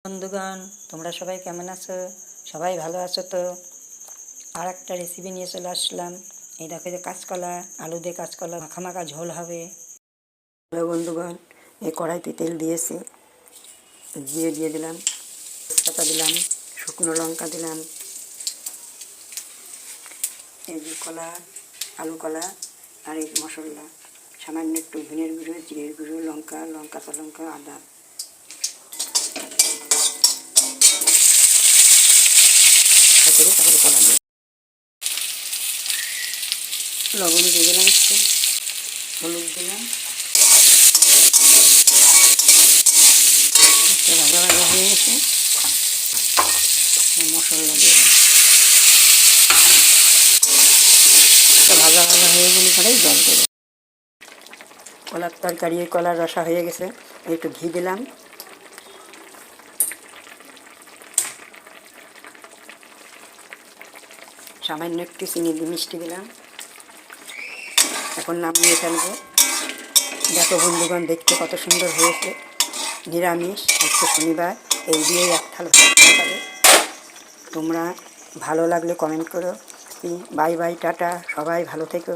বন্ধুগণ, তোমরা সবাই কেমন আছো? সবাই ভালো আছো তো? আর একটা রেসিপি নিয়ে চলে আসলাম। এই দেখো, যে কাঁচকলা, আলু দিয়ে কাঁচকলা মাখা মাখা ঝোল হবে। হ্যালো বন্ধুগণ, এই কড়াইতে তেল দিয়েছি, জিরে দিয়ে দিলাম, তেজপাতা দিলাম, শুকনো লঙ্কা দিলাম, এই যে কলা, আলু কলা আর এই মশলা, সামান্য একটু ধনের গুঁড়ো, জিরের গুঁড়ো, লঙ্কা, কাঁচা লঙ্কা, আদা, করে তারপরে কলা দিয়ে লবণ দিয়ে দিলাম, একটু হলুদ দিলাম, ভাজা ভাজা হয়ে গেছে। মশলা দিয়ে ভাজা ভাজা হয়ে গেলে পরেই জল দেবো। কলার তরকারি, কলার রসা হয়ে গেছে। একটু ঘি দিলাম, সামান্য একটু চিনি দিয়ে মিষ্টি দিলাম। এখন নামিয়ে ফেলবো। দেখো বন্ধুগণ, দেখতে কত সুন্দর হয়েছে। নিরামিষ, আজকে শনিবার, এই দিয়েই এক থালা থাকতে পারে। তোমরা ভালো লাগলে কমেন্ট করো। বাই বাই, টাটা, সবাই ভালো থেকো।